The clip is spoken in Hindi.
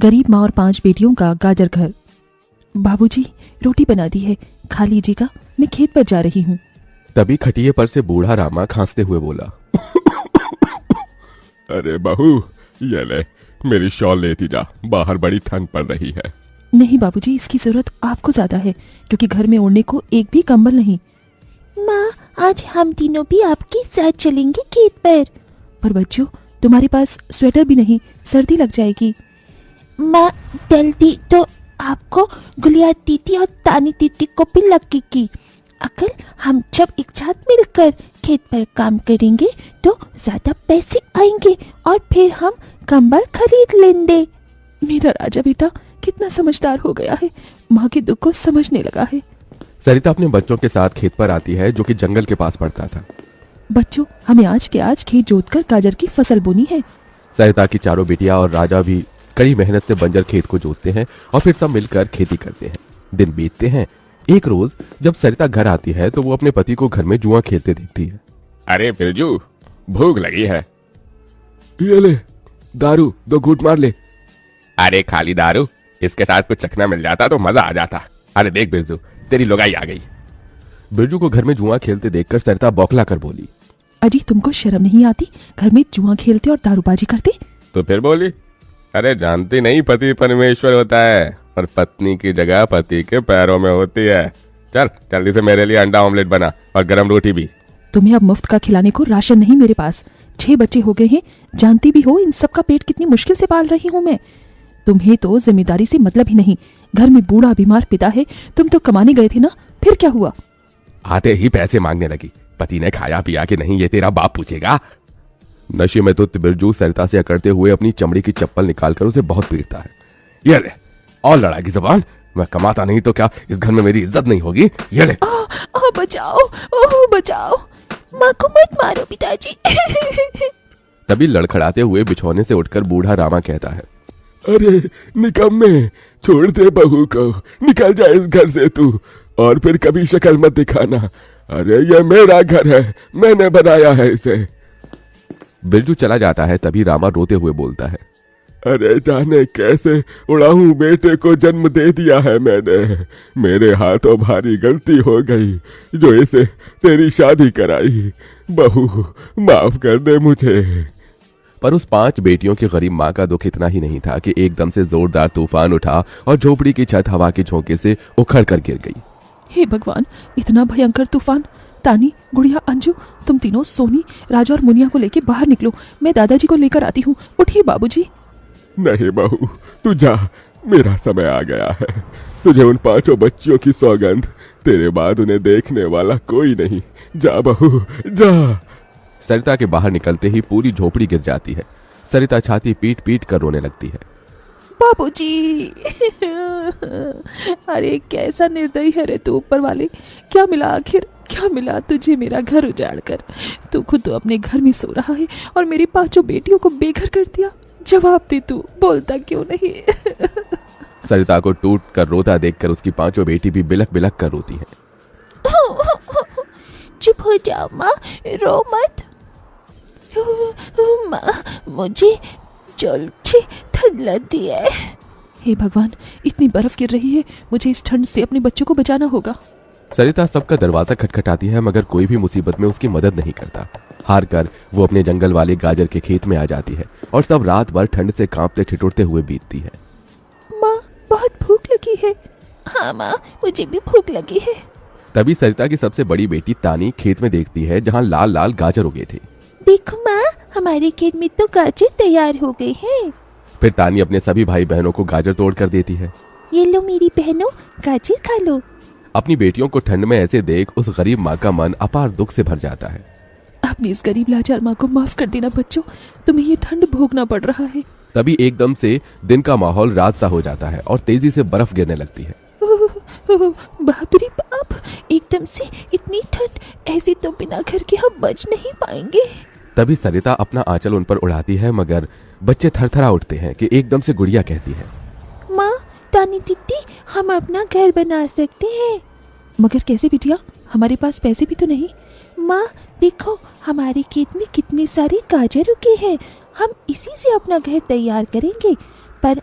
गरीब माँ और 5 बेटियों का गाजर घर। बाबूजी, रोटी बना दी है, खा लीजिएगा, मैं खेत पर जा रही हूँ। तभी खटिये पर से बूढ़ा रामा खांसते हुए बोला, अरे बहू, ये ले, मेरी शॉल लेती जा, बाहर बड़ी ठंड पड़ रही है। नहीं बाबूजी, इसकी जरूरत आपको ज्यादा है, क्योंकि घर में ओढ़ने को एक भी कंबल नहीं। माँ, आज हम तीनों भी आपके साथ चलेंगे खेत पर बच्चों, तुम्हारे पास स्वेटर भी नहीं, सर्दी लग जाएगी। माँ, जल्दी तो आपको गुलिया दीदी और तानी दीदी को भी लगेगी। अगर हम जब एक साथ मिलकर खेत पर काम करेंगे तो ज्यादा पैसे आएंगे और फिर हम कंबल खरीद लेंगे। मेरा राजा बेटा कितना समझदार हो गया है, माँ के दुख को समझने लगा है। सरिता अपने बच्चों के साथ खेत पर आती है, जो कि जंगल के पास पड़ता था। बच्चों, हमें आज के आज खेत जोतकर गाजर की फसल बोनी है। सरिता की चारों बेटियां और राजा भी कड़ी मेहनत से बंजर खेत को जोतते हैं और फिर सब मिलकर खेती करते हैं। दिन बीतते हैं। एक रोज जब सरिता घर आती है तो वो अपने पति को घर में जुआ खेलते देखती है। अरे बिरजू, भूख लगी है, ये ले दारू, 2 घूंट मार ले। अरे खाली दारू, इसके साथ कुछ चखना मिल जाता तो मजा आ जाता। अरे देख बिरजू, तेरी लुगाई आ गई। बिरजू को घर में जुआ खेलते देखकर सरिता बौखला कर बोली, अजी, तुमको शर्म नहीं आती? घर में जुआ खेलते और दारूबाजी करते। तो फिर बोली, अरे जानती नहीं, पति परमेश्वर होता है और पत्नी की जगह पति के पैरों में होती है। चल जल्दी से मेरे लिए अंडा ऑमलेट बना और गरम रोटी भी। तुम्हें अब मुफ्त का खिलाने को राशन नहीं मेरे पास। 6 बच्चे हो गए हैं, जानती भी हो इन सबका पेट कितनी मुश्किल से पाल रही हूँ मैं। तुम्हें तो जिम्मेदारी से मतलब ही नहीं। घर में बूढ़ा बीमार पिता है, तुम तो कमाने गए थे ना, फिर क्या हुआ? आते ही पैसे मांगने लगी। पति ने खाया पिया कि नहीं, ये तेरा बाप पूछेगा। नशे में तो बिरजू सरिता से अकड़ते हुए अपनी चमड़ी की चप्पल निकालकर उसे बहुत पीटता है। ये ले, और लड़ा की जबान, मैं कमाता नहीं तो क्या इस घर में मेरी इज्जत नहीं होगी? ये ले। बचाओ, ओह बचाओ, माँ को मत मारो पिताजी। तभी लड़खड़ाते हुए बिछौने से उठकर बूढ़ा रामा कहता है, अरे निकम्मे, छोड़ दे बहू को, निकल जा इस घर से तू, और फिर कभी शक्ल मत दिखाना। अरे ये मेरा घर है, मैंने बनाया है इसे। बिरजू चला जाता है। तभी रामा रोते हुए बोलता है, अरे जाने कैसे उड़ाऊ बेटे को जन्म दे दिया है मैंने। मेरे हाथों भारी गलती हो गई जो इसे तेरी शादी कराई। बहू, माफ कर दे मुझे। पर उस 5 बेटियों की गरीब माँ का दुख इतना ही नहीं था कि एकदम से जोरदार तूफान उठा और झोपड़ी की छत हवा के झोंके से उखड़ कर गिर गई। हे भगवान, इतना भयंकर तूफान! तानी, गुड़िया, अंजू, तुम तीनों सोनी, राजा और मुनिया को लेके बाहर निकलो, मैं दादाजी को लेकर आती हूँ। उठिए बाबूजी। नहीं बहू, तू जा, मेरा समय आ गया है। तुझे उन 5 बच्चियों की सौगंध, तेरे बाद उन्हें देखने वाला कोई नहीं। जा बहू, जा। सरिता के बाहर निकलते ही पूरी झोपड़ी गिर जाती है। सरिता छाती पीट पीट कर रोने लगती है। बाबूजी, अरे कैसा निर्दयी है रे तू ऊपर वाले। क्या मिला आखिर, क्या मिला तुझे मेरा घर उजाड़ कर? तू खुद तो अपने घर में सो रहा है और मेरी 5 बेटियों को बेघर कर दिया। जवाब दे, तू बोलता क्यों नहीं? सरिता को टूट कर रोता देखकर उसकी 5 बेटी भी बिलक बिलक कर रोती है। चुप हो जाओ माँ, रो मत। माँ, मुझे जल्दी ठंड लगती है। हे भगवान, इतनी बर्फ गिर रही है, मुझे इस ठंड से अपने बच्चों को बचाना होगा। सरिता सबका दरवाजा खटखटाती है, मगर कोई भी मुसीबत में उसकी मदद नहीं करता। हार कर वो अपने जंगल वाले गाजर के खेत में आ जाती है और सब रात भर ठंड से कांपते ठिठुरते हुए बीतती है। माँ, बहुत भूख लगी है। हाँ माँ, मुझे भी भूख लगी है। तभी सरिता की सबसे बड़ी बेटी तानी खेत में देखती है जहाँ लाल लाल गाजर उगे थे। देखो माँ, हमारे खेत में तो गाजर तैयार हो गए हैं। फिर तानी अपने सभी भाई बहनों को गाजर तोड़ कर देती है। ये लो मेरी बहनों, गाजर खा लो। अपनी बेटियों को ठंड में ऐसे देख उस गरीब माँ का मन अपार दुख से भर जाता है। अपनी इस गरीब लाचार माँ को माफ कर देना बच्चों, तुम्हें ये ठंड भोगना पड़ रहा है। तभी एकदम से दिन का माहौल रात सा हो जाता है और तेजी से बर्फ गिरने लगती है। बाप रे बाप, एकदम से इतनी ठंड, ऐसे तो बिना घर के हम बच नहीं पाएंगे। तभी सरिता अपना आंचल उन पर उड़ाती है, मगर बच्चे थरथरा उठते हैं कि एकदम से गुड़िया कहती है, माँ, तानी दीदी, हम अपना घर बना सकते हैं। मगर कैसे बिटिया, हमारे पास पैसे भी तो नहीं। माँ देखो, हमारे खेत में कितने सारे गाजर उगे हैं, हम इसी से अपना घर तैयार करेंगे। पर